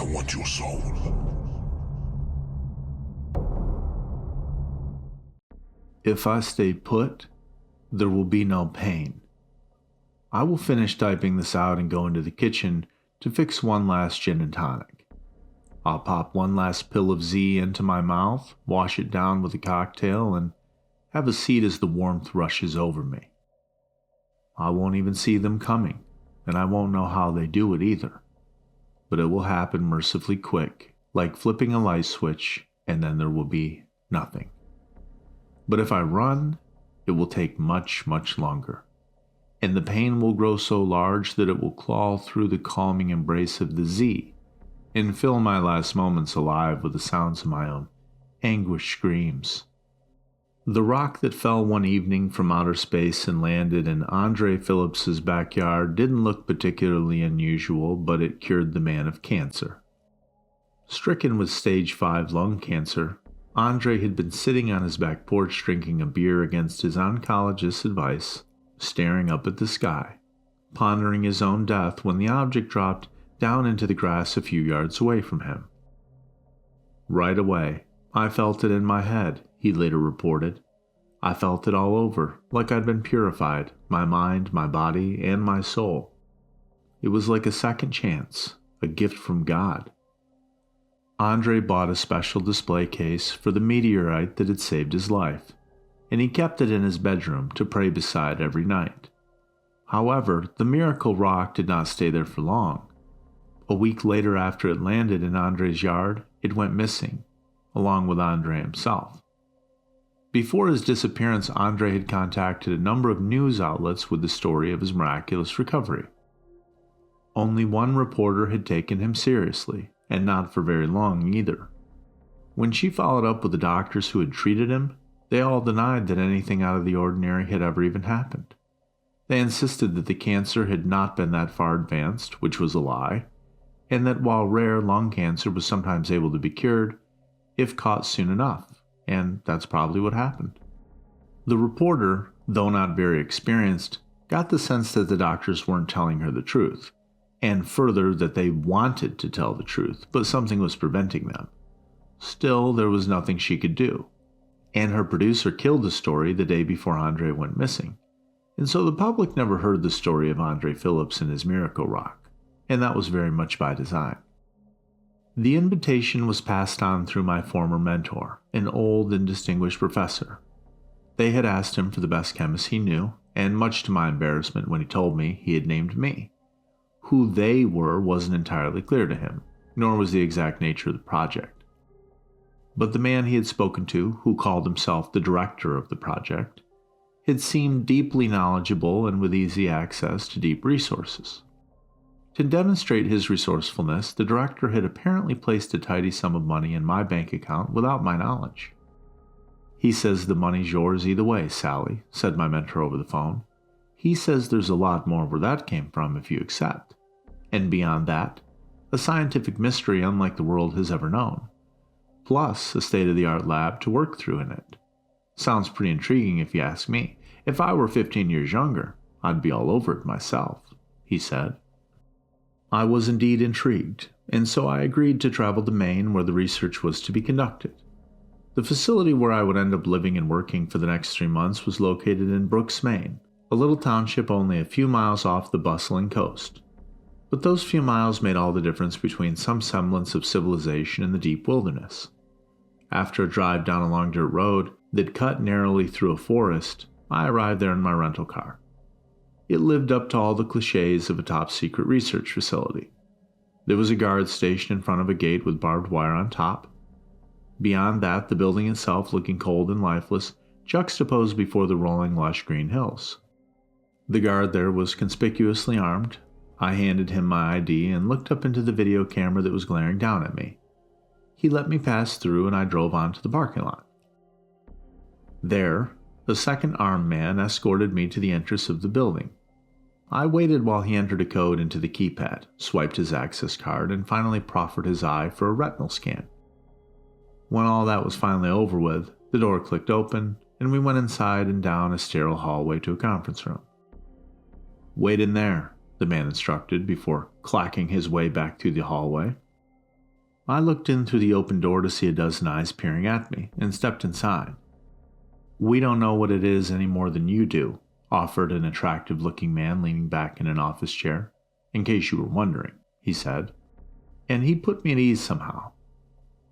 want your soul. If I stay put, there will be no pain. I will finish typing this out and go into the kitchen to fix one last gin and tonic. I'll pop one last pill of Z into my mouth, wash it down with a cocktail, and have a seat as the warmth rushes over me. I won't even see them coming, and I won't know how they do it either. But it will happen mercifully quick, like flipping a light switch, and then there will be nothing. But if I run, it will take much, much longer, and the pain will grow so large that it will claw through the calming embrace of the Z and fill my last moments alive with the sounds of my own anguished screams. The rock that fell one evening from outer space and landed in Andre Phillips's backyard didn't look particularly unusual, but it cured the man of cancer. Stricken with stage 5 lung cancer, Andre had been sitting on his back porch drinking a beer against his oncologist's advice, staring up at the sky, pondering his own death when the object dropped down into the grass a few yards away from him. Right away, I felt it in my head, he later reported. I felt it all over, like I'd been purified, my mind, my body, and my soul. It was like a second chance, a gift from God. Andre bought a special display case for the meteorite that had saved his life, and he kept it in his bedroom to pray beside every night. However, the miracle rock did not stay there for long. A week later, after it landed in Andre's yard, it went missing, along with Andre himself. Before his disappearance, Andre had contacted a number of news outlets with the story of his miraculous recovery. Only one reporter had taken him seriously, and not for very long either. When she followed up with the doctors who had treated him, they all denied that anything out of the ordinary had ever even happened. They insisted that the cancer had not been that far advanced, which was a lie, and that while rare, lung cancer was sometimes able to be cured, if caught soon enough, and that's probably what happened. The reporter, though not very experienced, got the sense that the doctors weren't telling her the truth, and further that they wanted to tell the truth, but something was preventing them. Still, there was nothing she could do, and her producer killed the story the day before Andre went missing, and so the public never heard the story of Andre Phillips and his miracle rock, and that was very much by design. The invitation was passed on through my former mentor, an old and distinguished professor. They had asked him for the best chemist he knew, and much to my embarrassment when he told me, he had named me. Who they were wasn't entirely clear to him, nor was the exact nature of the project. But the man he had spoken to, who called himself the director of the project, had seemed deeply knowledgeable and with easy access to deep resources. To demonstrate his resourcefulness, the director had apparently placed a tidy sum of money in my bank account without my knowledge. "He says the money's yours either way, Sally," said my mentor over the phone. "He says there's a lot more where that came from if you accept. And beyond that, a scientific mystery unlike the world has ever known. Plus, a state-of-the-art lab to work through in it. Sounds pretty intriguing if you ask me. If I were 15 years younger, I'd be all over it myself," he said. I was indeed intrigued, and so I agreed to travel to Maine where the research was to be conducted. The facility where I would end up living and working for the next 3 months was located in Brooks, Maine, a little township only a few miles off the bustling coast. But those few miles made all the difference between some semblance of civilization and the deep wilderness. After a drive down a long dirt road that cut narrowly through a forest, I arrived there in my rental car. It lived up to all the cliches of a top-secret research facility. There was a guard stationed in front of a gate with barbed wire on top. Beyond that, the building itself looking cold and lifeless, juxtaposed before the rolling lush green hills. The guard there was conspicuously armed. I handed him my ID and looked up into the video camera that was glaring down at me. He let me pass through and I drove onto the parking lot. There, a second armed man escorted me to the entrance of the building. I waited while he entered a code into the keypad, swiped his access card, and finally proffered his eye for a retinal scan. When all that was finally over with, the door clicked open, and we went inside and down a sterile hallway to a conference room. "Wait in there," the man instructed before clacking his way back through the hallway. I looked in through the open door to see a dozen eyes peering at me and stepped inside. "We don't know what it is any more than you do," offered an attractive-looking man leaning back in an office chair. "In case you were wondering," he said. And he put me at ease somehow.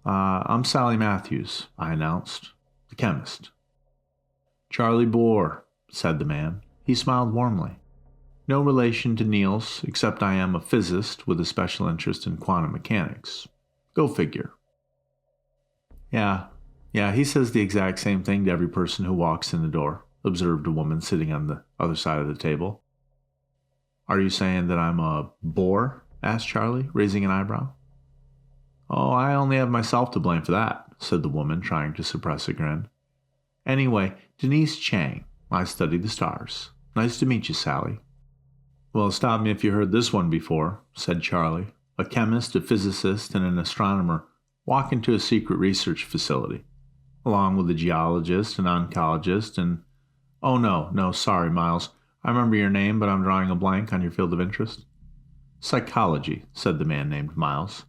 I'm Sally Matthews," I announced. "The chemist." "Charlie Bohr," said the man. He smiled warmly. "No relation to Niels, except I am a physicist with a special interest in quantum mechanics. Go figure." Yeah, he says the exact same thing to every person who walks in the door," observed a woman sitting on the other side of the table. "Are you saying that I'm a bore?" asked Charlie, raising an eyebrow. "Oh, I only have myself to blame for that," said the woman, trying to suppress a grin. "Anyway, Denise Chang. I study the stars. Nice to meet you, Sally." "Well, stop me if you heard this one before," said Charlie. "A chemist, a physicist, and an astronomer walk into a secret research facility, along with a geologist, an oncologist, and... Oh, no, sorry, Miles. I remember your name, but I'm drawing a blank on your field of interest." "Psychology," said the man named Miles.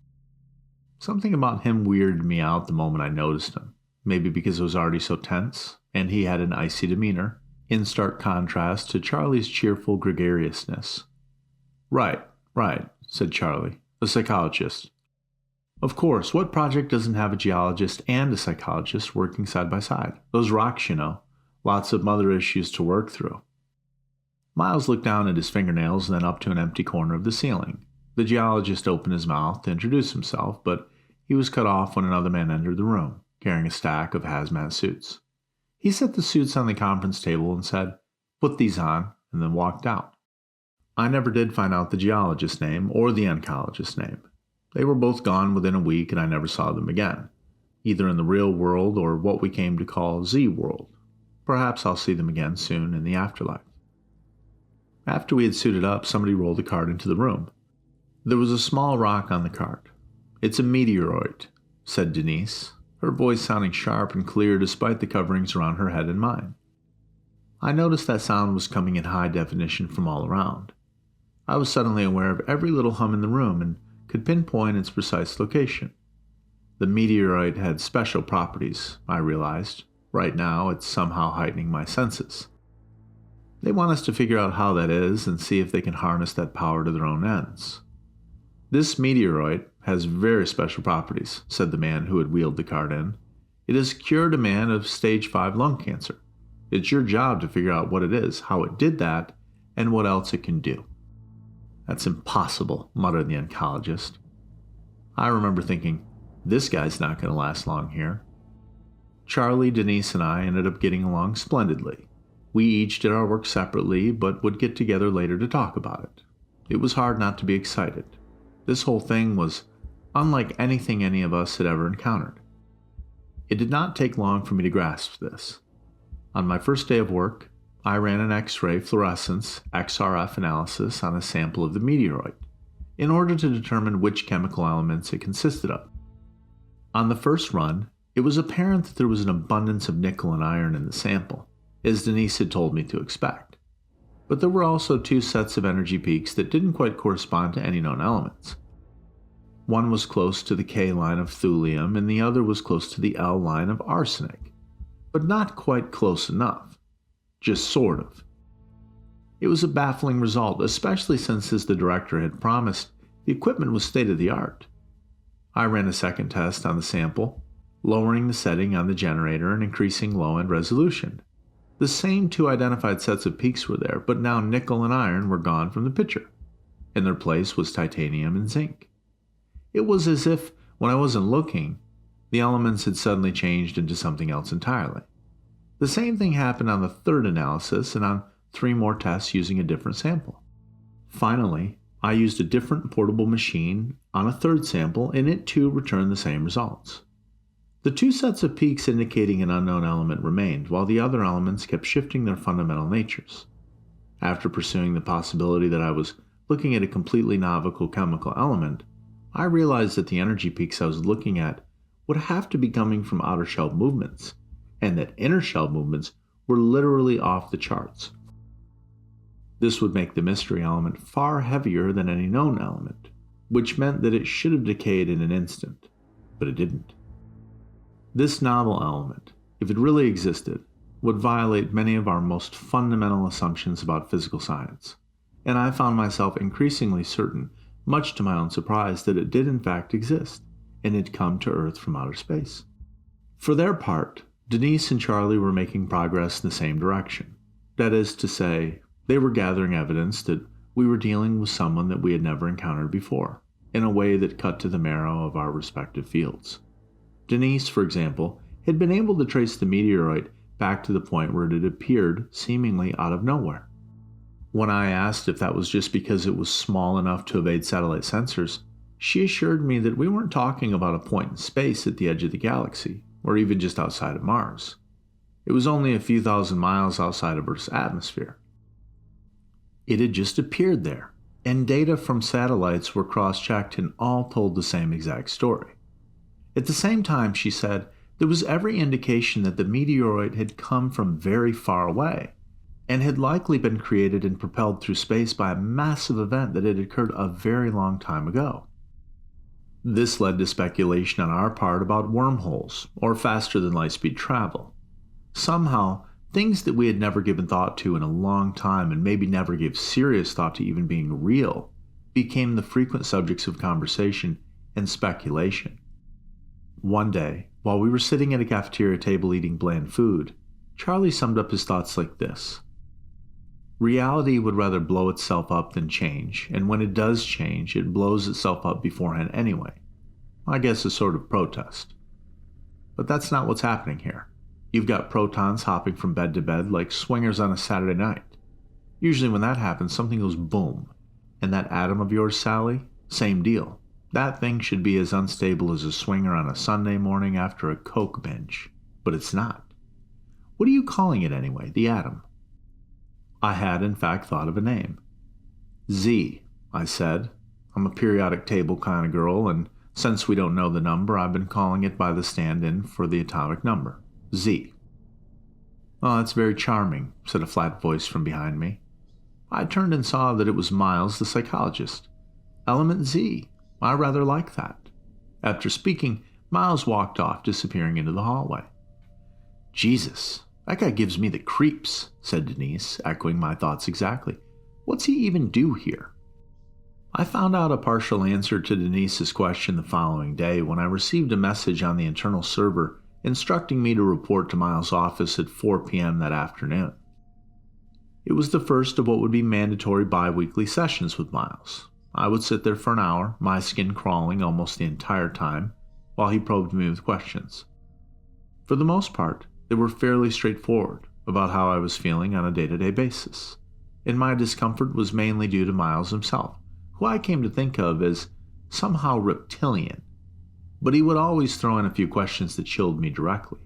Something about him weirded me out the moment I noticed him. Maybe because it was already so tense, and he had an icy demeanor, in stark contrast to Charlie's cheerful gregariousness. Right, said Charlie. "A psychologist." "Of course, what project doesn't have a geologist and a psychologist working side by side? Those rocks, you know. Lots of mother issues to work through." Miles looked down at his fingernails and then up to an empty corner of the ceiling. The geologist opened his mouth to introduce himself, but he was cut off when another man entered the room, carrying a stack of hazmat suits. He set the suits on the conference table and said, "Put these on," and then walked out. I never did find out the geologist's name or the oncologist's name. They were both gone within a week, and I never saw them again, either in the real world or what we came to call Z-world. Perhaps I'll see them again soon in the afterlife. After we had suited up, somebody rolled a cart into the room. There was a small rock on the cart. "It's a meteorite," said Denise, her voice sounding sharp and clear despite the coverings around her head and mine. I noticed that sound was coming in high definition from all around. I was suddenly aware of every little hum in the room and could pinpoint its precise location. The meteorite had special properties, I realized. Right now, it's somehow heightening my senses. They want us to figure out how that is and see if they can harness that power to their own ends. "This meteorite has very special properties," said the man who had wheeled the cart in. "It has cured a man of stage 5 lung cancer. It's your job to figure out what it is, how it did that, and what else it can do." "That's impossible," muttered the oncologist. I remember thinking, this guy's not going to last long here. Charlie, Denise, and I ended up getting along splendidly. We each did our work separately, but would get together later to talk about it. It was hard not to be excited. This whole thing was unlike anything any of us had ever encountered. It did not take long for me to grasp this. On my first day of work, I ran an X-ray fluorescence XRF analysis on a sample of the meteorite in order to determine which chemical elements it consisted of. On the first run, it was apparent that there was an abundance of nickel and iron in the sample, as Denise had told me to expect. But there were also two sets of energy peaks that didn't quite correspond to any known elements. One was close to the K line of thulium and the other was close to the L line of arsenic, but not quite close enough. Just sort of. It was a baffling result, especially since, as the director had promised, the equipment was state-of-the-art. I ran a second test on the sample, lowering the setting on the generator and increasing low-end resolution. The same two identified sets of peaks were there, but now nickel and iron were gone from the picture. In their place was titanium and zinc. It was as if, when I wasn't looking, the elements had suddenly changed into something else entirely. The same thing happened on the third analysis and on 3 more tests using a different sample. Finally, I used a different portable machine on a third sample and it too returned the same results. The two sets of peaks indicating an unknown element remained, while the other elements kept shifting their fundamental natures. After pursuing the possibility that I was looking at a completely novel chemical element, I realized that the energy peaks I was looking at would have to be coming from outer shell movements, and that inner shell movements were literally off the charts. This would make the mystery element far heavier than any known element, which meant that it should have decayed in an instant, but it didn't. This novel element, if it really existed, would violate many of our most fundamental assumptions about physical science, and I found myself increasingly certain, much to my own surprise, that it did in fact exist, and had come to Earth from outer space. For their part, Denise and Charlie were making progress in the same direction. That is to say, they were gathering evidence that we were dealing with someone that we had never encountered before, in a way that cut to the marrow of our respective fields. Denise, for example, had been able to trace the meteorite back to the point where it had appeared seemingly out of nowhere. When I asked if that was just because it was small enough to evade satellite sensors, she assured me that we weren't talking about a point in space at the edge of the galaxy, or even just outside of Mars. It was only a few thousand miles outside of Earth's atmosphere. It had just appeared there, and data from satellites were cross-checked and all told the same exact story. At the same time, she said, there was every indication that the meteorite had come from very far away, and had likely been created and propelled through space by a massive event that had occurred a very long time ago. This led to speculation on our part about wormholes, or faster-than-light-speed travel. Somehow, things that we had never given thought to in a long time and maybe never gave serious thought to even being real, became the frequent subjects of conversation and speculation. One day, while we were sitting at a cafeteria table eating bland food, Charlie summed up his thoughts like this. Reality would rather blow itself up than change, and when it does change, it blows itself up beforehand anyway. I guess a sort of protest. But that's not what's happening here. You've got protons hopping from bed to bed like swingers on a Saturday night. Usually when that happens, something goes boom. And that atom of yours, Sally? Same deal. That thing should be as unstable as a swinger on a Sunday morning after a Coke binge. But it's not. What are you calling it anyway, the atom? I had in fact thought of a name. Z, I said. I'm a periodic table kind of girl, and since we don't know the number, I've been calling it by the stand-in for the atomic number, Z. Oh, that's very charming, said a flat voice from behind me. I turned and saw that it was Miles, the psychologist. Element Z. I rather like that. After speaking, Miles walked off, disappearing into the hallway. Jesus, that guy gives me the creeps, said Denise, echoing my thoughts exactly. What's he even do here? I found out a partial answer to Denise's question the following day when I received a message on the internal server instructing me to report to Miles' office at 4 p.m. that afternoon. It was the first of what would be mandatory bi-weekly sessions with Miles. I would sit there for an hour, my skin crawling almost the entire time, while he probed me with questions. For the most part, they were fairly straightforward about how I was feeling on a day-to-day basis, and my discomfort was mainly due to Miles himself, who I came to think of as somehow reptilian, but he would always throw in a few questions that chilled me directly.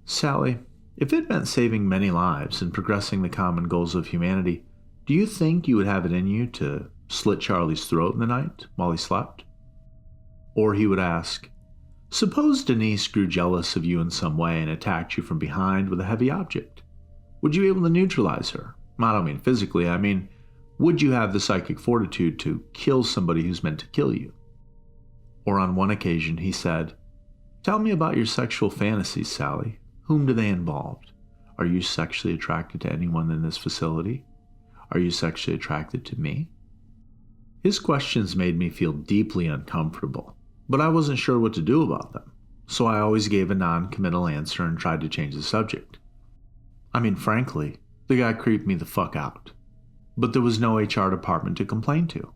Sally, if it meant saving many lives and progressing the common goals of humanity, do you think you would have it in you to slit Charlie's throat in the night while he slept? Or he would ask, suppose Denise grew jealous of you in some way and attacked you from behind with a heavy object. Would you be able to neutralize her? I don't mean physically, I mean, would you have the psychic fortitude to kill somebody who's meant to kill you? Or on one occasion he said, tell me about your sexual fantasies, Sally. Whom do they involve? Are you sexually attracted to anyone in this facility? Are you sexually attracted to me? His questions made me feel deeply uncomfortable, but I wasn't sure what to do about them, so I always gave a non-committal answer and tried to change the subject. I mean, frankly, the guy creeped me the fuck out. But there was no HR department to complain to.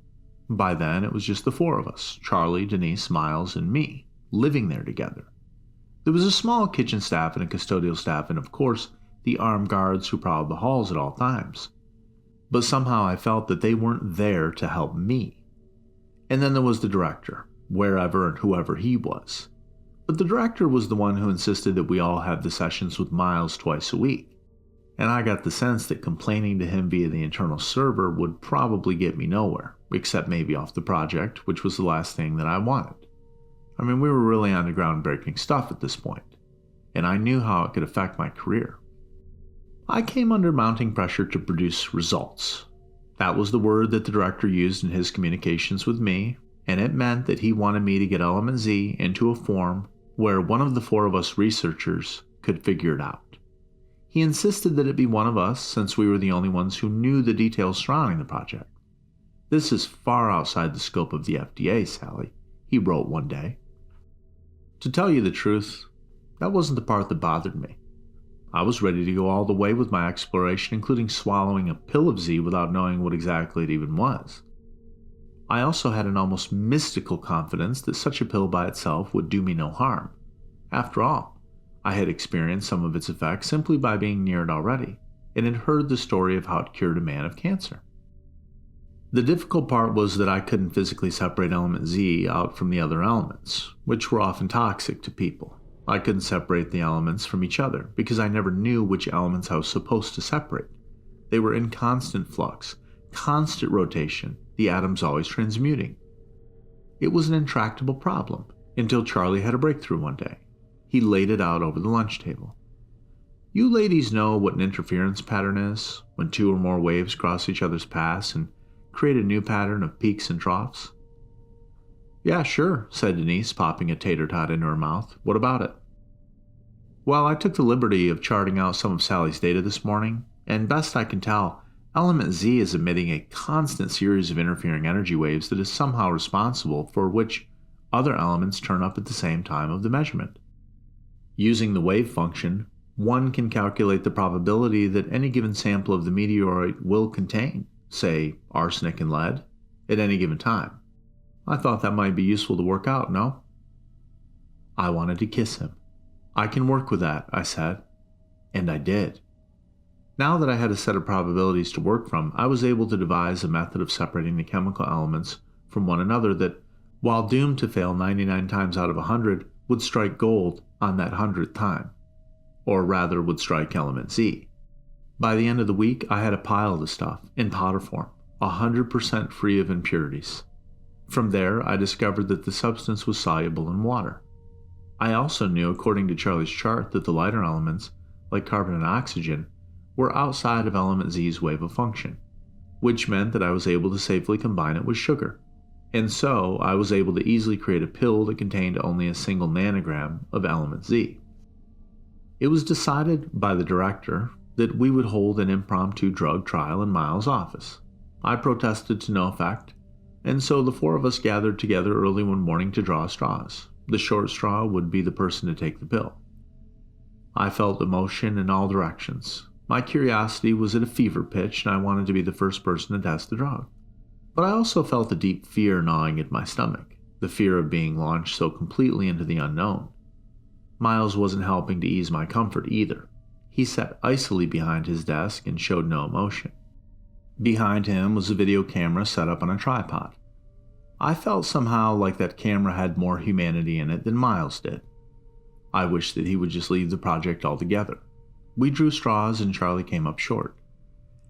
By then, it was just the four of us, Charlie, Denise, Miles, and me, living there together. There was a small kitchen staff and a custodial staff and, of course, the armed guards who prowled the halls at all times. But somehow I felt that they weren't there to help me. And then there was the director, wherever and whoever he was. But the director was the one who insisted that we all have the sessions with Miles twice a week. And I got the sense that complaining to him via the internal server would probably get me nowhere, except maybe off the project, which was the last thing that I wanted. I mean, we were really on to groundbreaking stuff at this point, and I knew how it could affect my career. I came under mounting pressure to produce results. That was the word that the director used in his communications with me, and it meant that he wanted me to get element Z into a form where one of the four of us researchers could figure it out. He insisted that it be one of us since we were the only ones who knew the details surrounding the project. "This is far outside the scope of the FDA, Sally," he wrote one day. To tell you the truth, that wasn't the part that bothered me. I was ready to go all the way with my exploration, including swallowing a pill of Z without knowing what exactly it even was. I also had an almost mystical confidence that such a pill by itself would do me no harm. After all, I had experienced some of its effects simply by being near it already, and had heard the story of how it cured a man of cancer. The difficult part was that I couldn't physically separate element Z out from the other elements, which were often toxic to people. I couldn't separate the elements from each other because I never knew which elements I was supposed to separate. They were in constant flux, constant rotation, the atoms always transmuting. It was an intractable problem until Charlie had a breakthrough one day. He laid it out over the lunch table. "You ladies know what an interference pattern is, when two or more waves cross each other's paths and create a new pattern of peaks and troughs?" "Yeah, sure," said Denise, popping a tater tot into her mouth. "What about it?" "Well, I took the liberty of charting out some of Sally's data this morning, and best I can tell, element Z is emitting a constant series of interfering energy waves that is somehow responsible for which other elements turn up at the same time of the measurement. Using the wave function, one can calculate the probability that any given sample of the meteorite will contain, say, arsenic and lead, at any given time. I thought that might be useful to work out, no?" I wanted to kiss him. "I can work with that," I said. And I did. Now that I had a set of probabilities to work from, I was able to devise a method of separating the chemical elements from one another that, while doomed to fail 99 times out of 100, would strike gold on that 100th time. Or rather, would strike element Z. By the end of the week, I had a pile of the stuff, in powder form, 100% free of impurities. From there, I discovered that the substance was soluble in water. I also knew, according to Charlie's chart, that the lighter elements, like carbon and oxygen, were outside of element Z's wave of function, which meant that I was able to safely combine it with sugar. And so, I was able to easily create a pill that contained only a single nanogram of element Z. It was decided by the director that we would hold an impromptu drug trial in Miles' office. I protested to no effect, and so the four of us gathered together early one morning to draw straws. The short straw would be the person to take the pill. I felt emotion in all directions. My curiosity was at a fever pitch, and I wanted to be the first person to test the drug. But I also felt a deep fear gnawing at my stomach, the fear of being launched so completely into the unknown. Miles wasn't helping to ease my comfort either. He sat icily behind his desk and showed no emotion. Behind him was a video camera set up on a tripod. I felt somehow like that camera had more humanity in it than Miles did. I wished that he would just leave the project altogether. We drew straws and Charlie came up short.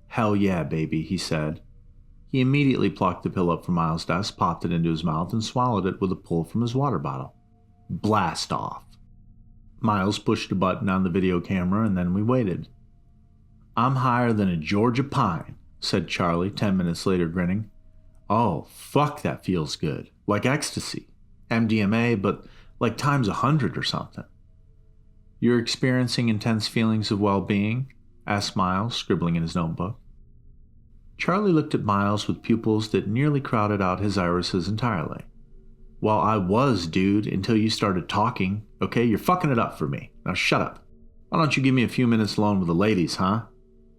"Hell yeah, baby," he said. He immediately plucked the pill up from Miles' desk, popped it into his mouth, and swallowed it with a pull from his water bottle. Blast off. Miles pushed a button on the video camera and then we waited. "I'm higher than a Georgia pine," said Charlie 10 minutes later, grinning. "Oh, fuck, that feels good. Like ecstasy. MDMA, but like times 100 or something." "You're experiencing intense feelings of well-being?" asked Miles, scribbling in his notebook. Charlie looked at Miles with pupils that nearly crowded out his irises entirely. "Well, I was, dude, until you started talking. Okay, you're fucking it up for me. Now shut up. Why don't you give me a few minutes alone with the ladies, huh?"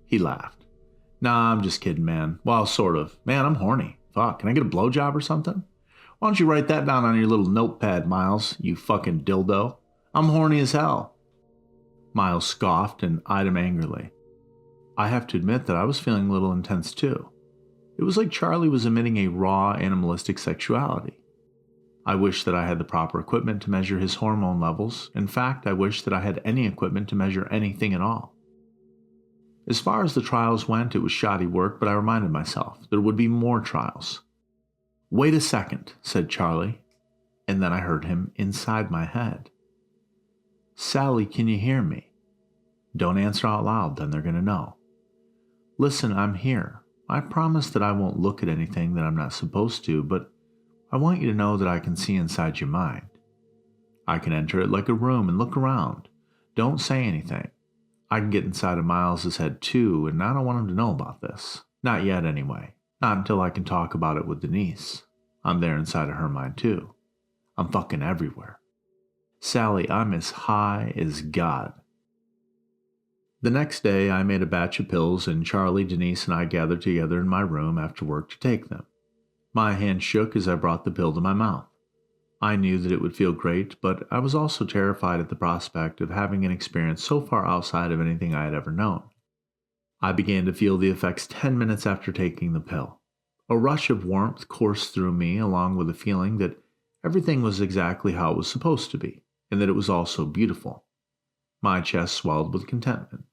He laughed. "Nah, I'm just kidding, man. Well, sort of. Man, I'm horny. Fuck, can I get a blowjob or something? Why don't you write that down on your little notepad, Miles, you fucking dildo? I'm horny as hell." Miles scoffed and eyed him angrily. I have to admit that I was feeling a little intense too. It was like Charlie was emitting a raw, animalistic sexuality. I wished that I had the proper equipment to measure his hormone levels. In fact, I wished that I had any equipment to measure anything at all. As far as the trials went, it was shoddy work, but I reminded myself there would be more trials. "Wait a second," said Charlie, and then I heard him inside my head. "Sally, can you hear me? Don't answer out loud, then they're going to know. Listen, I'm here. I promise that I won't look at anything that I'm not supposed to, but I want you to know that I can see inside your mind. I can enter it like a room and look around. Don't say anything. I can get inside of Miles's head too, and I don't want him to know about this. Not yet, anyway. Not until I can talk about it with Denise. I'm there inside of her mind too. I'm fucking everywhere. Sally, I'm as high as God. The next day, I made a batch of pills, and Charlie, Denise, and I gathered together in my room after work to take them. My hand shook as I brought the pill to my mouth. I knew that it would feel great, but I was also terrified at the prospect of having an experience so far outside of anything I had ever known. I began to feel the effects 10 minutes after taking the pill. A rush of warmth coursed through me, along with a feeling that everything was exactly how it was supposed to be, and that it was all so beautiful. My chest swelled with contentment.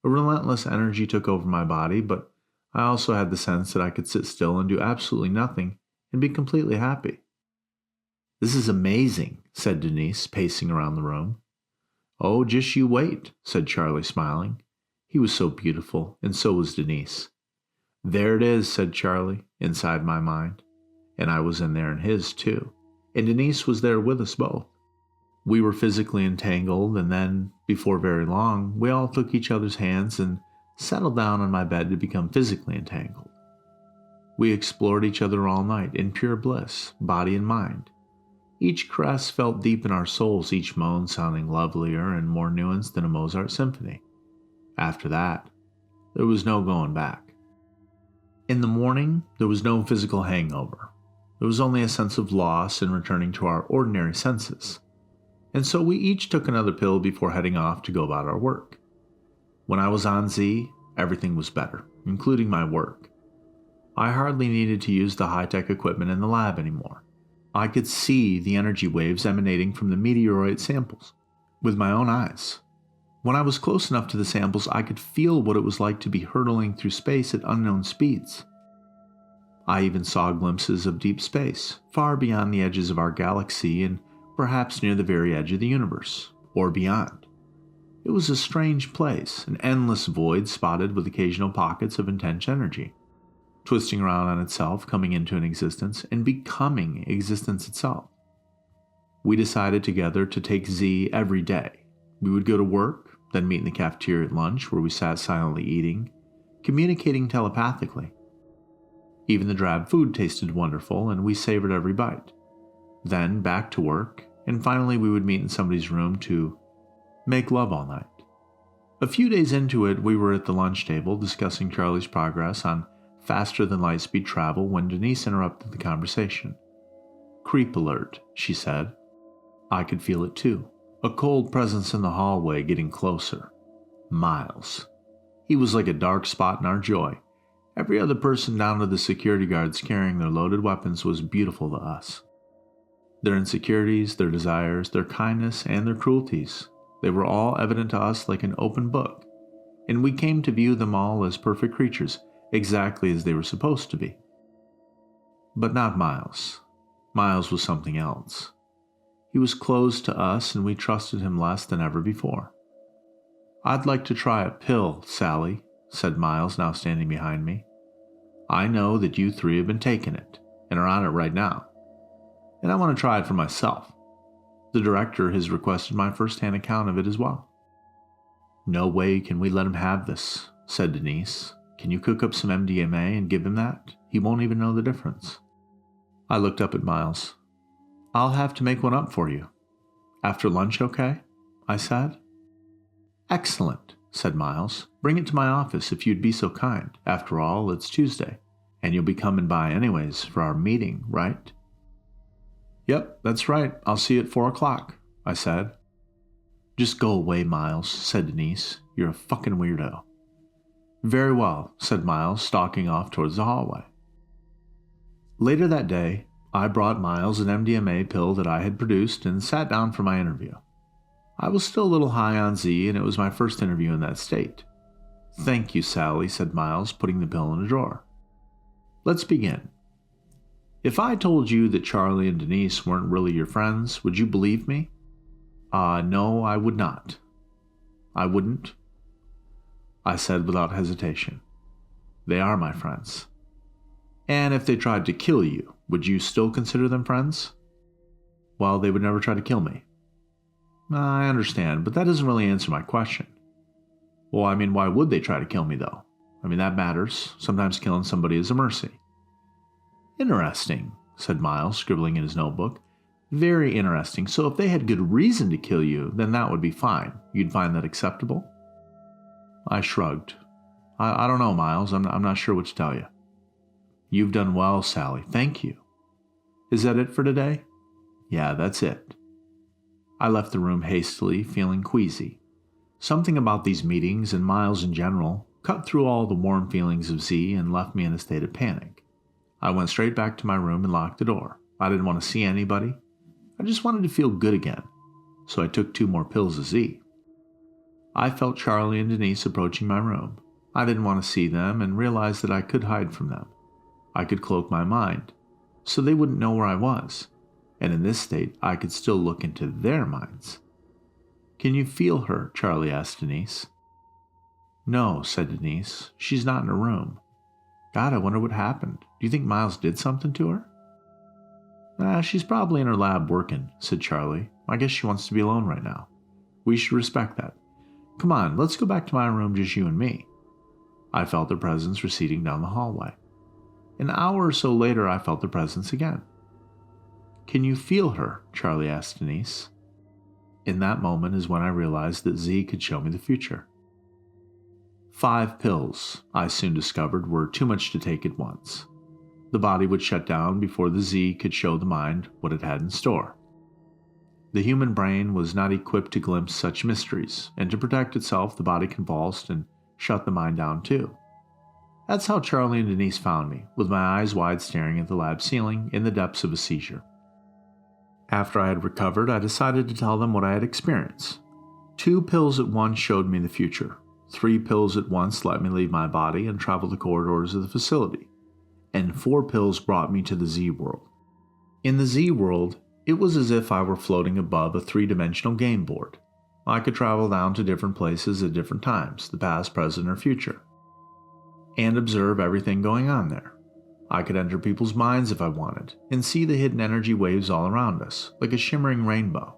A relentless energy took over my body, but I also had the sense that I could sit still and do absolutely nothing and be completely happy. "This is amazing," said Denise, pacing around the room. "Oh, just you wait," said Charlie, smiling. He was so beautiful, and so was Denise. "There it is," said Charlie, inside my mind. And I was in there in his, too. And Denise was there with us both. We were physically entangled, and then, before very long, we all took each other's hands and settled down on my bed to become physically entangled. We explored each other all night in pure bliss, body and mind. Each caress felt deep in our souls, each moan sounding lovelier and more nuanced than a Mozart symphony. After that, there was no going back. In the morning, there was no physical hangover. There was only a sense of loss in returning to our ordinary senses. And so we each took another pill before heading off to go about our work. When I was on Z, everything was better, including my work. I hardly needed to use the high-tech equipment in the lab anymore. I could see the energy waves emanating from the meteorite samples with my own eyes. When I was close enough to the samples, I could feel what it was like to be hurtling through space at unknown speeds. I even saw glimpses of deep space, far beyond the edges of our galaxy and perhaps near the very edge of the universe, or beyond. It was a strange place, an endless void spotted with occasional pockets of intense energy, twisting around on itself, coming into an existence, and becoming existence itself. We decided together to take Z every day. We would go to work, then meet in the cafeteria at lunch, where we sat silently eating, communicating telepathically. Even the drab food tasted wonderful, and we savored every bite. Then back to work, and finally we would meet in somebody's room to make love all night. A few days into it, we were at the lunch table discussing Charlie's progress on faster-than-light-speed travel when Denise interrupted the conversation. "Creep alert," she said. I could feel it too. A cold presence in the hallway getting closer. Miles. He was like a dark spot in our joy. Every other person down to the security guards carrying their loaded weapons was beautiful to us. Their insecurities, their desires, their kindness, and their cruelties, they were all evident to us like an open book, and we came to view them all as perfect creatures, exactly as they were supposed to be. But not Miles. Miles was something else. He was closed to us, and we trusted him less than ever before. "I'd like to try a pill, Sally," said Miles, now standing behind me. "I know that you three have been taking it, and are on it right now. And I want to try it for myself. The director has requested my first-hand account of it as well." "No way can we let him have this," said Denise. "Can you cook up some MDMA and give him that? He won't even know the difference." I looked up at Miles. "I'll have to make one up for you. After lunch, okay?" I said. "Excellent," said Miles. "Bring it to my office if you'd be so kind. After all, it's Tuesday, and you'll be coming by anyways for our meeting, right?" "Yep, that's right. I'll see you at 4 o'clock, I said. "Just go away, Miles," said Denise. "You're a fucking weirdo." "Very well," said Miles, stalking off towards the hallway. Later that day, I brought Miles an MDMA pill that I had produced and sat down for my interview. I was still a little high on Z, and it was my first interview in that state. "Thank you, Sally," said Miles, putting the pill in a drawer. "Let's begin. If I told you that Charlie and Denise weren't really your friends, would you believe me?" No, I would not." "I wouldn't?" I said without hesitation. "They are my friends." And if they tried to kill you, would you still consider them friends? Well, they would never try to kill me. I understand, but that doesn't really answer my question. Well, I mean, why would they try to kill me, though? I mean, that matters. Sometimes killing somebody is a mercy. Interesting, said Miles, scribbling in his notebook. Very interesting. So if they had good reason to kill you, then that would be fine. You'd find that acceptable? I shrugged. I don't know, Miles. I'm not sure what to tell you. You've done well, Sally. Thank you. Is that it for today? Yeah, that's it. I left the room hastily, feeling queasy. Something about these meetings and Miles in general cut through all the warm feelings of Z and left me in a state of panic. I went straight back to my room and locked the door. I didn't want to see anybody. I just wanted to feel good again, so I took 2 more pills of Z. I felt Charlie and Denise approaching my room. I didn't want to see them and realized that I could hide from them. I could cloak my mind, so they wouldn't know where I was, and in this state I could still look into their minds. Can you feel her? Charlie asked Denise. No, said Denise. She's not in her room. God, I wonder what happened. Do you think Miles did something to her? She's probably in her lab working, said Charlie. I guess she wants to be alone right now. We should respect that. Come on, let's go back to my room, just you and me. I felt their presence receding down the hallway. An hour or so later, I felt their presence again. Can you feel her? Charlie asked Denise. In that moment is when I realized that Z could show me the future. 5 pills, I soon discovered, were too much to take at once. The body would shut down before the Z could show the mind what it had in store. The human brain was not equipped to glimpse such mysteries, and to protect itself, the body convulsed and shut the mind down too. That's how Charlie and Denise found me, with my eyes wide staring at the lab ceiling in the depths of a seizure. After I had recovered, I decided to tell them what I had experienced. 2 pills at once showed me the future. 3 pills at once let me leave my body and travel the corridors of the facility. And 4 pills brought me to the Z world. In the Z world, it was as if I were floating above a 3-dimensional game board. I could travel down to different places at different times, the past, present, or future, and observe everything going on there. I could enter people's minds if I wanted, and see the hidden energy waves all around us, like a shimmering rainbow.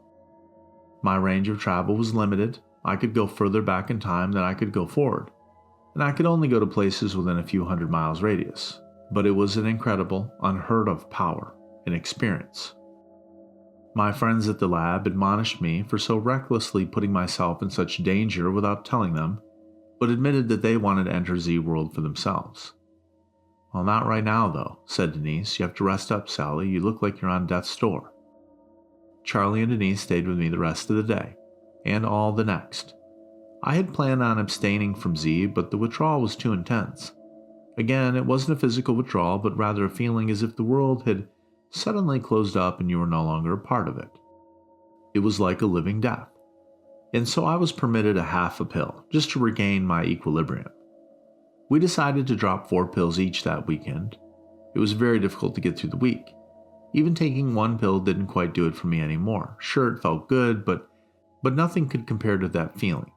My range of travel was limited. I could go further back in time than I could go forward, and I could only go to places within a few hundred miles radius. But it was an incredible, unheard of power and experience. My friends at the lab admonished me for so recklessly putting myself in such danger without telling them, but admitted that they wanted to enter Z World for themselves. Well, not right now, though, said Denise. You have to rest up, Sally. You look like you're on death's door. Charlie and Denise stayed with me the rest of the day, and all the next. I had planned on abstaining from Z, but the withdrawal was too intense. Again, it wasn't a physical withdrawal, but rather a feeling as if the world had suddenly closed up and you were no longer a part of it. It was like a living death. And so I was permitted a half a pill, just to regain my equilibrium. We decided to drop 4 pills each that weekend. It was very difficult to get through the week. Even taking 1 pill didn't quite do it for me anymore. Sure, it felt good, but nothing could compare to that feeling.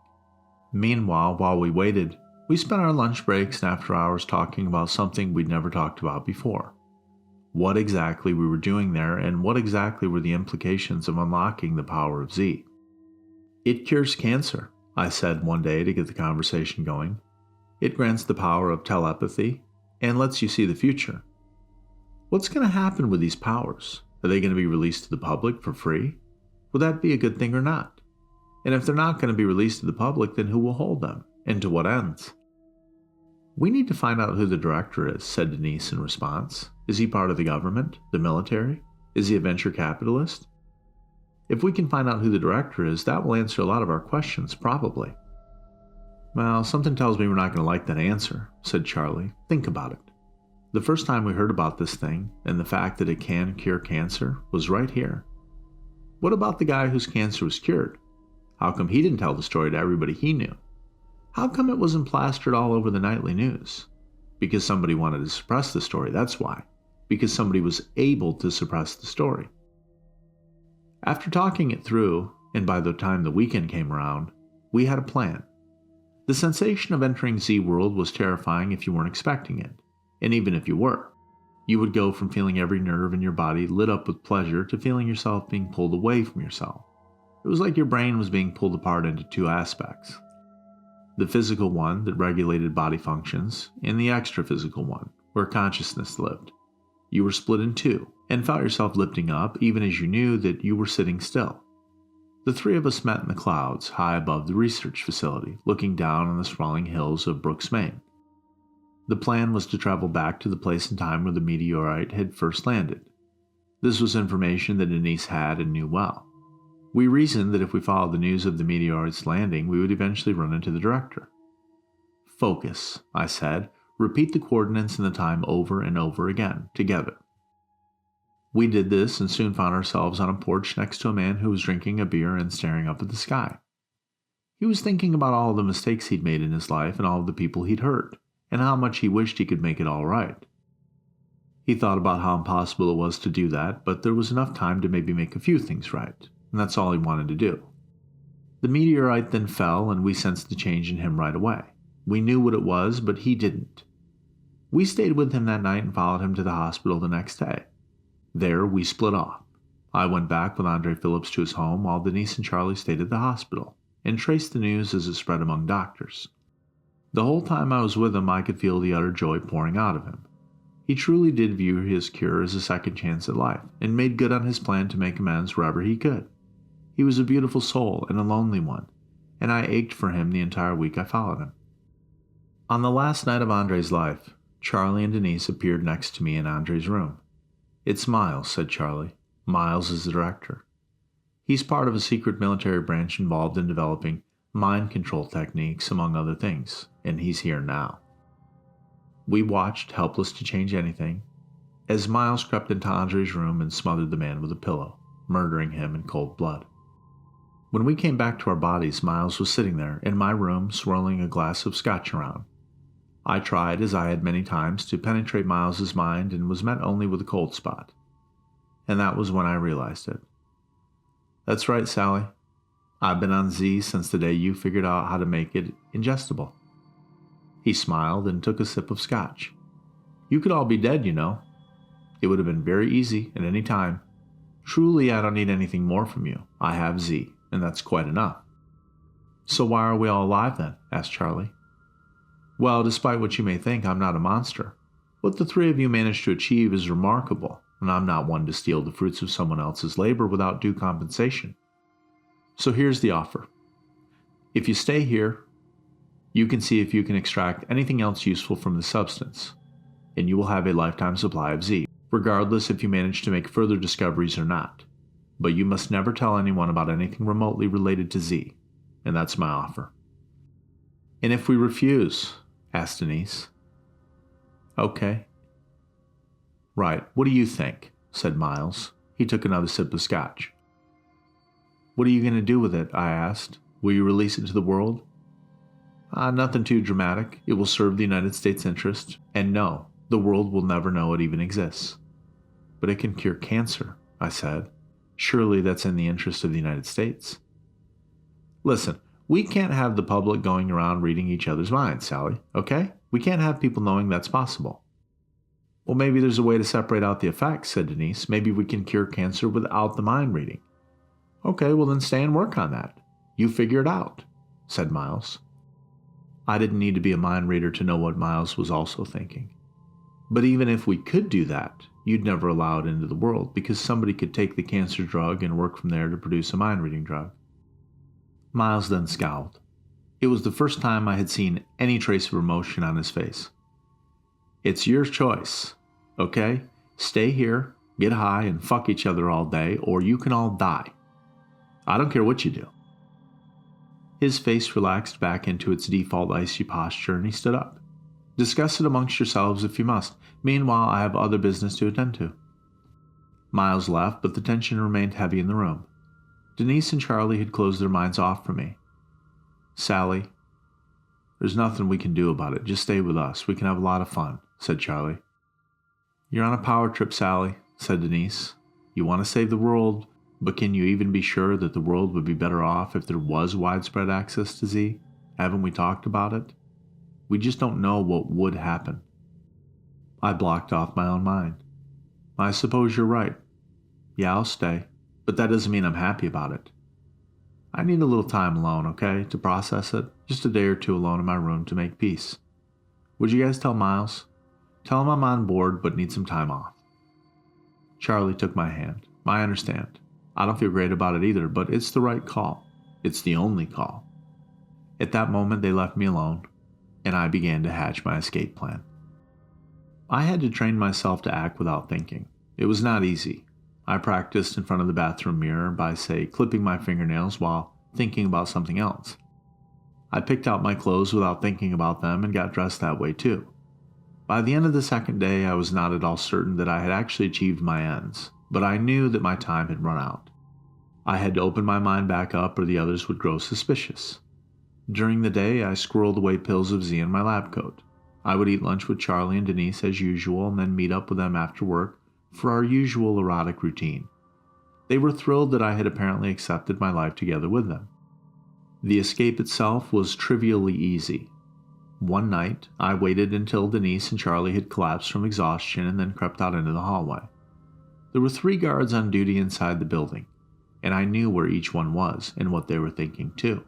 Meanwhile, while we waited, we spent our lunch breaks and after hours talking about something we'd never talked about before. What exactly we were doing there, and what exactly were the implications of unlocking the power of Z. It cures cancer, I said one day to get the conversation going. It grants the power of telepathy, and lets you see the future. What's going to happen with these powers? Are they going to be released to the public for free? Will that be a good thing or not? And if they're not going to be released to the public, then who will hold them? And to what ends? We need to find out who the director is, said Denise in response. Is he part of the government? The military? Is he a venture capitalist? If we can find out who the director is, that will answer a lot of our questions, probably. Well, something tells me we're not going to like that answer, said Charlie. Think about it. The first time we heard about this thing, and the fact that it can cure cancer, was right here. What about the guy whose cancer was cured? How come he didn't tell the story to everybody he knew? How come it wasn't plastered all over the nightly news? Because somebody wanted to suppress the story, that's why. Because somebody was able to suppress the story. After talking it through, and by the time the weekend came around, we had a plan. The sensation of entering Z World was terrifying if you weren't expecting it, and even if you were. You would go from feeling every nerve in your body lit up with pleasure to feeling yourself being pulled away from yourself. It was like your brain was being pulled apart into two aspects. The physical one that regulated body functions, and the extra-physical one, where consciousness lived. You were split in two, and felt yourself lifting up even as you knew that you were sitting still. The three of us met in the clouds, high above the research facility, looking down on the sprawling hills of Brooks, Maine. The plan was to travel back to the place and time where the meteorite had first landed. This was information that Denise had and knew well. We reasoned that if we followed the news of the meteorite's landing, we would eventually run into the director. Focus, I said. Repeat the coordinates and the time over and over again, together. We did this and soon found ourselves on a porch next to a man who was drinking a beer and staring up at the sky. He was thinking about all the mistakes he'd made in his life and all of the people he'd hurt, and how much he wished he could make it all right. He thought about how impossible it was to do that, but there was enough time to maybe make a few things right, and that's all he wanted to do. The meteorite then fell, and we sensed the change in him right away. We knew what it was, but he didn't. We stayed with him that night and followed him to the hospital the next day. There, we split off. I went back with Andre Phillips to his home, while Denise and Charlie stayed at the hospital, and traced the news as it spread among doctors. The whole time I was with him, I could feel the utter joy pouring out of him. He truly did view his cure as a second chance at life, and made good on his plan to make amends wherever he could. He was a beautiful soul and a lonely one, and I ached for him the entire week I followed him. On the last night of Andre's life, Charlie and Denise appeared next to me in Andre's room. "It's Miles," said Charlie. "Miles is the director. He's part of a secret military branch involved in developing mind control techniques, among other things, and he's here now." We watched, helpless to change anything, as Miles crept into Andre's room and smothered the man with a pillow, murdering him in cold blood. When we came back to our bodies, Miles was sitting there in my room, swirling a glass of scotch around. I tried, as I had many times, to penetrate Miles's mind and was met only with a cold spot. And that was when I realized it. "That's right, Sally. I've been on Z since the day you figured out how to make it ingestible." He smiled and took a sip of scotch. "You could all be dead, you know. It would have been very easy at any time. Truly, I don't need anything more from you. I have Z, and that's quite enough." "So why are we all alive then?" asked Charlie. "Well, despite what you may think, I'm not a monster. What the three of you managed to achieve is remarkable, and I'm not one to steal the fruits of someone else's labor without due compensation. So here's the offer. If you stay here, you can see if you can extract anything else useful from the substance, and you will have a lifetime supply of Z, regardless if you manage to make further discoveries or not. But you must never tell anyone about anything remotely related to Z, and that's my offer." "And if we refuse?" asked Denise. "Okay." "Right, what do you think?" said Miles. He took another sip of scotch. "What are you going to do with it?" I asked. "Will you release it to the world?" Nothing too dramatic. It will serve the United States' interest, and no, the world will never know it even exists." "But it can cure cancer," I said. "Surely that's in the interest of the United States." "Listen, we can't have the public going around reading each other's minds, Sally, okay? We can't have people knowing that's possible." "Well, maybe there's a way to separate out the effects," said Denise. "Maybe we can cure cancer without the mind reading." "Okay, well then stay and work on that. You figure it out," said Miles. I didn't need to be a mind reader to know what Miles was also thinking. "But even if we could do that, you'd never allow it into the world, because somebody could take the cancer drug and work from there to produce a mind-reading drug." Miles then scowled. It was the first time I had seen any trace of emotion on his face. "It's your choice, okay? Stay here, get high, and fuck each other all day, or you can all die. I don't care what you do." His face relaxed back into its default icy posture, and he stood up. "Discuss it amongst yourselves if you must. Meanwhile, I have other business to attend to." Miles left, but the tension remained heavy in the room. Denise and Charlie had closed their minds off from me. "Sally, there's nothing we can do about it. Just stay with us. We can have a lot of fun," said Charlie. "You're on a power trip, Sally," said Denise. "You want to save the world, but can you even be sure that the world would be better off if there was widespread access to Z? Haven't we talked about it? We just don't know what would happen." I blocked off my own mind. I suppose you're right. Yeah, I'll stay, but that doesn't mean I'm happy about it. I need a little time alone, okay, to process it. Just a day or two alone in my room to make peace. Would you guys tell Miles? Tell him I'm on board but need some time off. Charlie took my hand. I understand. I don't feel great about it either, but it's the right call. It's the only call. At that moment, they left me alone, and I began to hatch my escape plan. I had to train myself to act without thinking. It was not easy. I practiced in front of the bathroom mirror by, say, clipping my fingernails while thinking about something else. I picked out my clothes without thinking about them and got dressed that way too. By the end of the second day, I was not at all certain that I had actually achieved my ends, but I knew that my time had run out. I had to open my mind back up or the others would grow suspicious. During the day, I squirreled away pills of Z in my lab coat. I would eat lunch with Charlie and Denise as usual and then meet up with them after work for our usual erotic routine. They were thrilled that I had apparently accepted my life together with them. The escape itself was trivially easy. One night, I waited until Denise and Charlie had collapsed from exhaustion and then crept out into the hallway. There were 3 guards on duty inside the building, and I knew where each one was and what they were thinking too.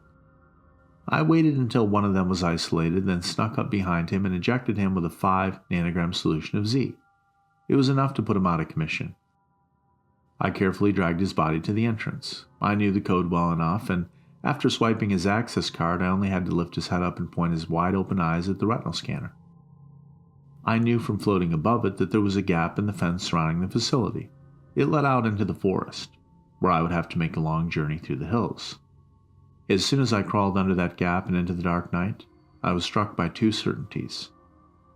I waited until one of them was isolated, then snuck up behind him and injected him with a 5 nanogram solution of Z. It was enough to put him out of commission. I carefully dragged his body to the entrance. I knew the code well enough, and after swiping his access card, I only had to lift his head up and point his wide-open eyes at the retinal scanner. I knew from floating above it that there was a gap in the fence surrounding the facility. It led out into the forest, where I would have to make a long journey through the hills. As soon as I crawled under that gap and into the dark night, I was struck by 2 certainties.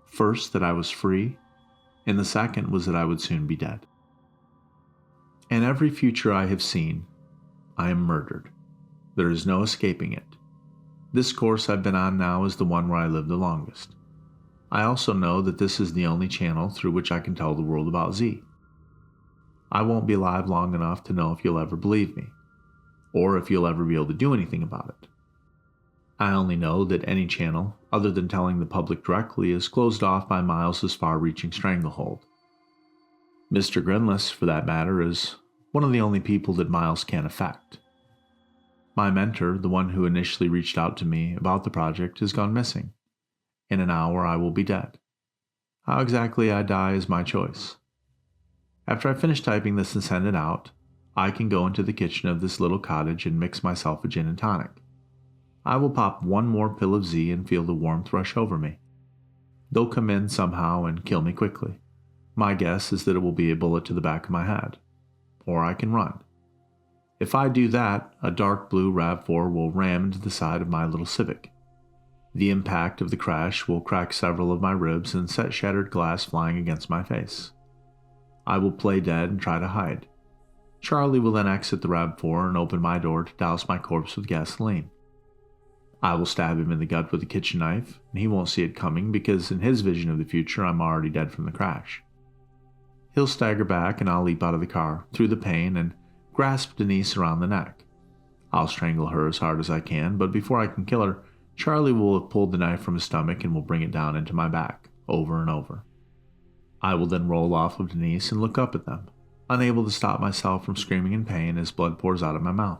First, that I was free, and the second was that I would soon be dead. In every future I have seen, I am murdered. There is no escaping it. This course I've been on now is the one where I live the longest. I also know that this is the only channel through which I can tell the world about Z. I won't be alive long enough to know if you'll ever believe me, or if you'll ever be able to do anything about it. I only know that any channel, other than telling the public directly, is closed off by Miles' far-reaching stranglehold. Mr. Grinless, for that matter, is one of the only people that Miles can affect. My mentor, the one who initially reached out to me about the project, has gone missing. In an hour I will be dead. How exactly I die is my choice. After I finish typing this and send it out, I can go into the kitchen of this little cottage and mix myself a gin and tonic. I will pop 1 more pill of Z and feel the warmth rush over me. They'll come in somehow and kill me quickly. My guess is that it will be a bullet to the back of my head. Or I can run. If I do that, a dark blue RAV4 will ram into the side of my little Civic. The impact of the crash will crack several of my ribs and set shattered glass flying against my face. I will play dead and try to hide. Charlie will then exit the RAV4 and open my door to douse my corpse with gasoline. I will stab him in the gut with a kitchen knife, and he won't see it coming because in his vision of the future I'm already dead from the crash. He'll stagger back and I'll leap out of the car, through the pane, and grasp Denise around the neck. I'll strangle her as hard as I can, but before I can kill her, Charlie will have pulled the knife from his stomach and will bring it down into my back, over and over. I will then roll off of Denise and look up at them, unable to stop myself from screaming in pain as blood pours out of my mouth.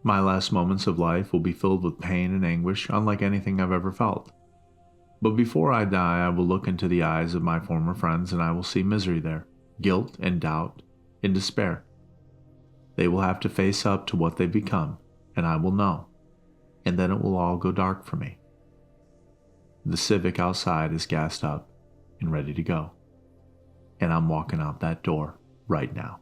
My last moments of life will be filled with pain and anguish unlike anything I've ever felt. But before I die, I will look into the eyes of my former friends and I will see misery there, guilt and doubt and despair. They will have to face up to what they've become, and I will know, and then it will all go dark for me. The Civic outside is gassed up and ready to go, and I'm walking out that door right now.